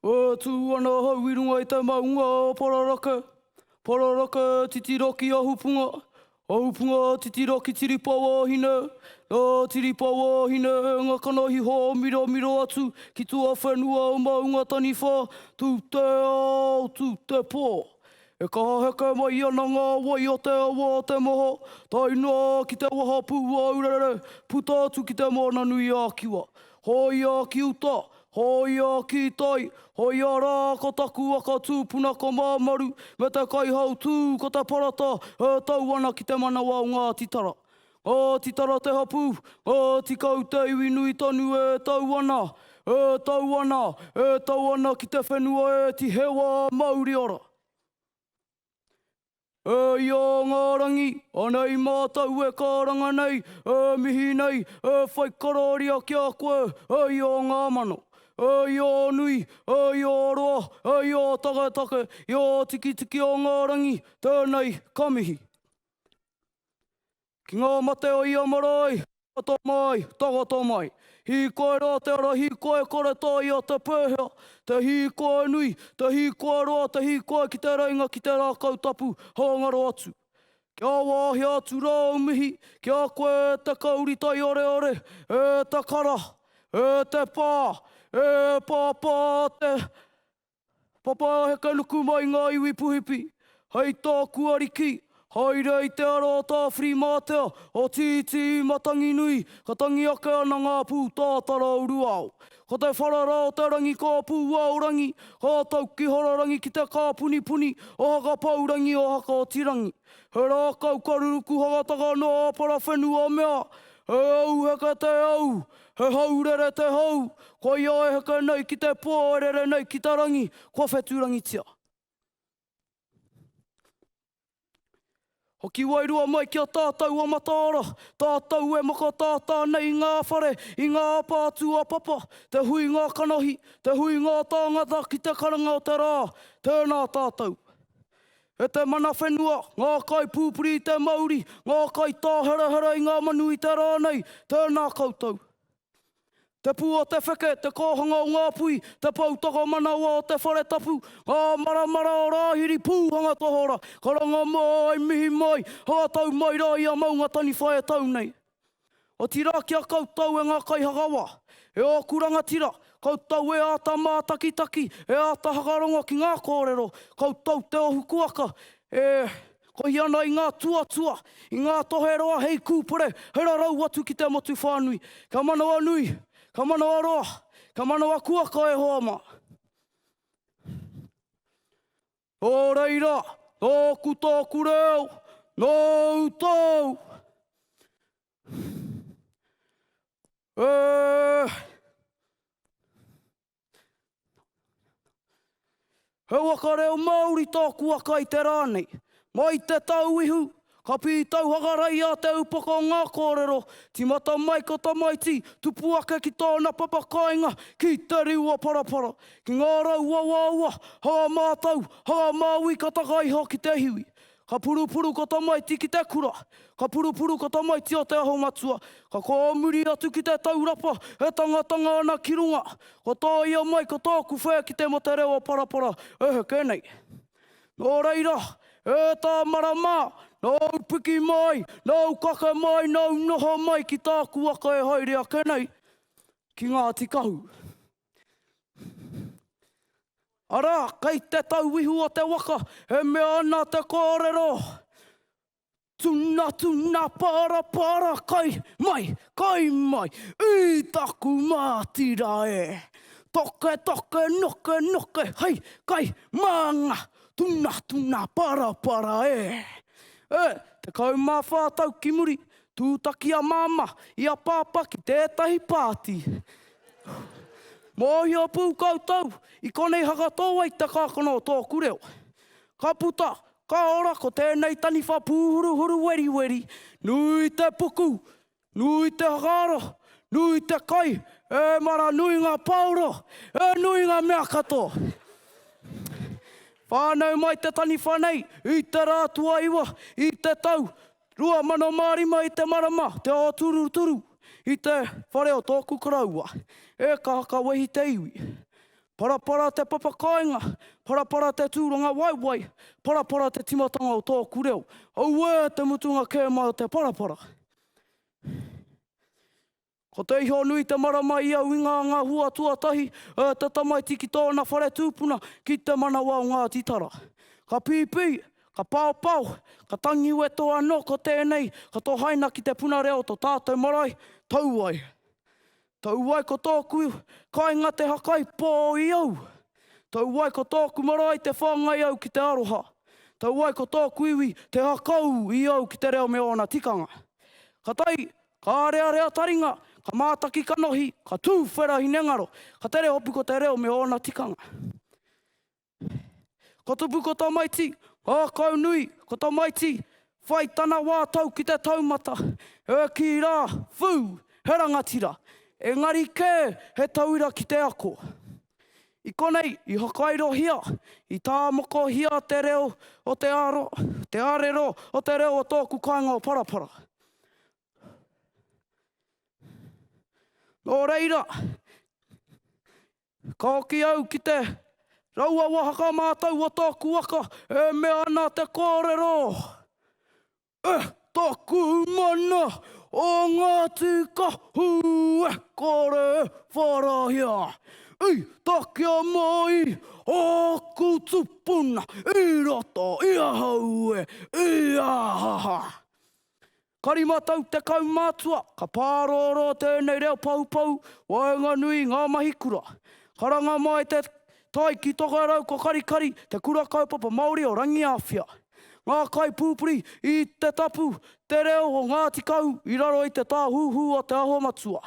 O tū ana hau i runga i te maunga o Poraraka. Poraraka titiroki a hupunga. A hupunga titiroki tiripa wāhine. O tiripa wāhine ngā kanahi ho miro miro atu ki tua whenua o maunga tani whā. Tū te ao, tū te pō. E ka heke mai ana ngā wai o te awa te moho. Taina ki te waha pū aurere. Puta atu ki te mana nui a kiwa. Hoi a ki uta. Hoi a ki tai, hoi a rā ko taku aka tūpuna ko māmaru, me te kaihau tū ko te parata, tau ana ki te manawa o ngā titara. Ngā titara te hapu, tikau te iwi nui tonu tau ana ki te whenua ti hewa Māori ora. Ia ngā rangi, anei mātau kāranga nei, mihi nei, whaikararia ki a koe, ia ngā mano. Ia nui, ia roa, ia taketake, ia tiki o ngā rangi, tēnei kamihi. Ki ngā mate o ia marae, tagata mai. Hi koe rā te ara, hi koe kore tā ia te pēhea, te hi koe nui, te hi koe roa, te hi koe ki te reinga, ki te rā kautapu, hāngaro atu. Kia wāhi atu rā umihi, kia koe te kauritai ore ore, te kara, te pā, pāpā te papa heke nuku mai ngā iwi puhipi. Hei tāku ariki, haere te ara tāwhiri mātea, o titi matangi nui, ka tangi ake ana ngā pū tātara uru au. Ko te wharara o te rangi kā pū au rangi, ka tau ki hararangi ki te kā puni puni, o haka paurangi o haka o tirangi. He rā kau karuruku hagataka no āpara whenua mea, he au heke te au, he haurere te hau, ko ia e heke nei ki te pōrere nei ki te rangi, ko wheturangi tia. Hoki wairua mai kia tātou a mataara, tātou e maka tātā nei ngā whare, i ngā pātu a papa, te hui ngā kanahi, te hui ngā tāngata ki te karanga o te rā, tēnā tātou. E te mana whenua, ngā kai pūpuri i te Māori, ngā kai tāhere i ngā manu i te rā nei, tēnā koutou. Te pū o te wheke, te kōhanga o ngā pui, te pautaka manawa o te whare tapu, ngā maramara o rāhiri pūhanga tohora, karanga mai, mihi mai, hātau mai rā ia maunga tani whae tau nei. O tira kia koutou e ngā kai hagawa, e o kuranga tira, koutou e āta mātaki, e āta hakarongo ki ngā kōrero, koutou te ohu kuaka, kohi ana i ngā tuatua, i ngā toheroa hei kūpere, he rarau atu ki te motu whānui, ka manawa nui, ka manawa roa, ka manawa kuaka e hoama. O reira, tōku tōku reo, nō tau. He waka reo Māori tōku waka i te rānei, mai te tau ihu, ka pi tau hakarai a te upaka o ngā kōrero, ti mata mai ko tamaiti, tupu ake ki tōna papakainga, ki te riua parapara, ki ngā rau wawaua, haa mātau, haa māui ka takaiha ki te hiwi. Ka purupuru ko tamaiti ki te kura, ka purupuru ko tamaiti o te aho matua, ka kōmuri atu ki te taurapa, e tangatanga ana ki runga, ko tā ia mai ko tōku whea ki te mate rewa parapara, heke nei. Nō reira, e tā marama, nau piki mai, nau kake mai, nau noho mai ki tāku waka e haere ake nei, ki ngā tikahu. Ara, kei te tau ihu o te waka, e mea ana te kōrero. Tuna, para, kai mai, i taku mātira e. Toke, noke, hei, kai, maanga, tuna, para e. Te kaumā whātau ki muri, tūtaki a māma, i a pāpa ki tētahi pāti. Mōhi a pū koutou, i konei haka tōa i te kākona o tōku reo. Ka puta, ka ora ko tēnei tani wha pūhuru weri, nui te puku, nui te hakaro, nui te kai, e mara nui ngā pauro, e nui ngā mea katoa. Whānau mai te tani whanei, i te rātua iwa, i te tau, rua mano mārima i te marama, te o tururu, i te whare o tōku karaua, e ka haka wehi te iwi. Parapara te papakainga, parapara te tūranga waiwai, parapara te timatanga o tōku reo. Aue te mutunga kē mai o te parapara. Ko te iho nui te marama i au i ngā hua tuatahi, te tamaiti ki tōna whare tūpuna ki te manawa o ngā titara. Ka pīpī, ka pāupau, ka tangiu e tō anō ko tēnei, ka tō haina ki te puna reo tō tātou marae, tauai. Tauai ko tōku kainga te hakai pō i au. Tauai ko tōku marae te whāngai au ki te aroha. Tauai ko tōku iwi te hakau i au ki te reo me ona tikanga. Ka tai, ka area taringa, ka mātaki ka nohi, ka tūwhera hi nengaro, ka tere hopu ko te reo me ona tikanga. Ko tupu ko tamaiti, ākau nui, ko tamaiti, whai tana wātau ki te taumata, ki rā, whū, he rangatira, engari kē, he tauira ki te ako. I konei, i hakairo hia, i tā moko hia te reo o te aro, te arero o te reo o tōku kainga o parapara. Nō reira, ka oki au ki te raua wahaka mātau o tōku waka, e mea ana te kōrero. Tōku mana o ngā tika hu kore wharahia. Takia mai o kutupuna, i roto, i ahau i ahaha. Karimatau te kaumātua, ka pāroro tēnei reo paupau, waenga nui ngā mahikura. Karanga mai te tai ki toka rau ko karikari, te kura kaupapa Māori o Rangiawhia. Ngā kai pūpuri i te tapu, te reo o Ngāti Kau, i raro i te tāhuhu o te aho matua.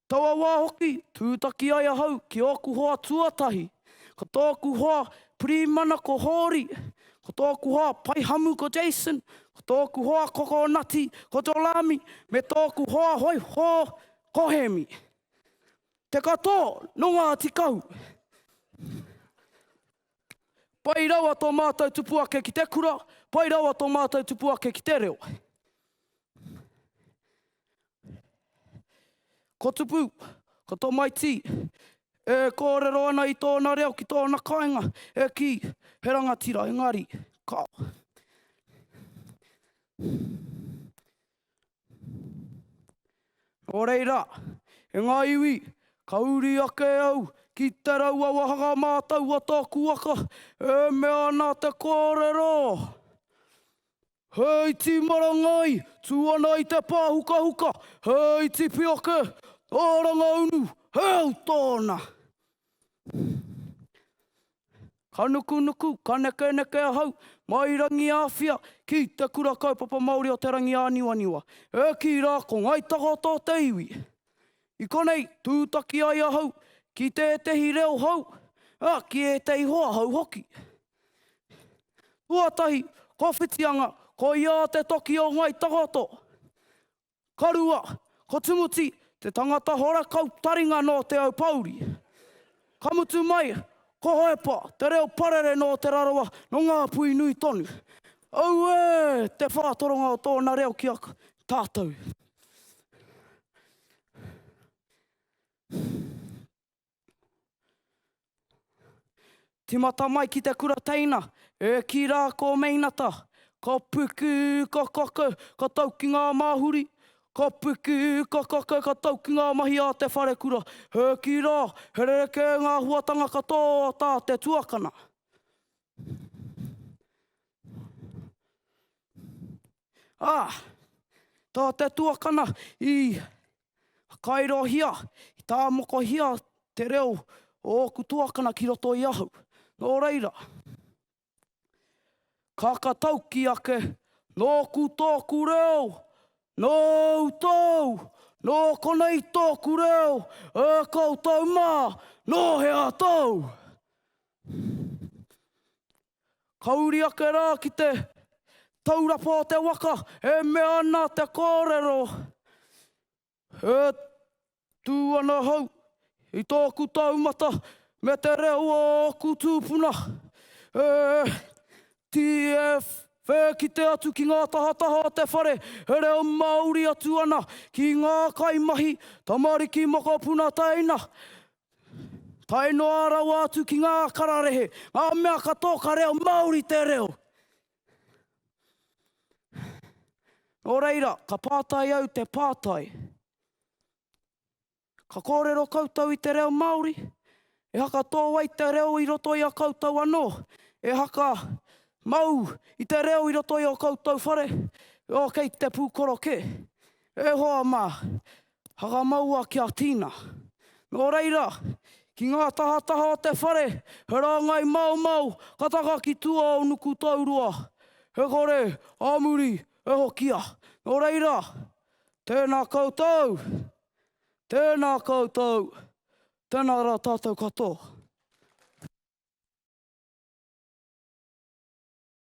Taua wā hoki, tūtaki ai ahau ki oku hoa tuatahi. Ko tōku hoa Pirimana ko Hori, ko tōku hoa Paihamu ko Jason, ko tōku hoa Kokonati ko Jolami, me tōku hoa Hoi Ho ko Hemi. Te katoa, no Ngāti Kau. Pai rawa tō mātou tupu ake ki te kura, pai rawa tō mātou tupu ake ki te reo. Ko tupu, ko tō maiti, e kōrero ana i tōna reo ki tōna kainga, e ki he rangatira, engari, kao. O reira, e ngā iwi, ka uri ake au, ki te raua wahanga mātau o tōku waka, e mea ana te kōrero. Hei ti marangai, tuana i te pāhuka-huka, hei ti pioke, ōranga unu, heu tōna. Ka nuku-nuku, ka neke-neke ahau, mai Rangiawhia, ki te kura kaupapa Māori o te rangi āniwa-niwa. E ki rā ko ngaitaho tō te iwi. I konei, tūtaki ai ahau, ki te tehi reo hau, ki e te ihoa hau hoki. Tuatahi, ko whitianga, ko ia te toki o ngai tahoto. Karua, ko tumuti, te tangata hora kau taringa no te au pauri. Kamutu mai, ko hoepa, te reo parere no te rarawa, no ngā pui nui tonu. Au te whātoronga o tōna reo ki a tātou. Timata mai ki te kura teina, e ki rā ko meinata, ka puku, ka kaka, ka tau ki ngā māhuri, ka puku, ka kaka, ka tau ki ngā mahi a te whare kura, he ki rā, he reke ngā huatanga katoa tā te tuakana. Tā te tuakana i Kairohia, i tā moko hia te reo o oku tuakana ki roto i ahau. Nō reira, kakatauki ake, nō ku tōku reo, nō tau, nō konei tōku reo, e kau tau mā, nō hea tau. Kauri ake rā ki te taurapa o te waka, e mea ana te kōrero. E tū ana hau, i tōku taumata, me te reo o ku tūpuna. Whē ki te atu ki ngā tahataha o te whare, he reo Māori atu ana, ki ngā kaimahi, tamariki mokopuna taina. Taino arau atu ki ngā kararehe, ngā mea katoa reo Māori te reo. Nō reira, ka pātai au te pātai. Ka kōrero koutou i te reo Māori, e haka tō wai te reo i roto i a koutou anō, e haka mau i te reo i roto i a koutou whare, o kei te pūkoro ke. E hoa mā, haka maua ki a tīna. Nō reira, ki ngā tahataha o te whare, he rāngai mau, kataka ki tua o nuku taurua. He kore, āmuri, e hokia. Nō reira, tēnā koutou, tēnā rā tātou katoa.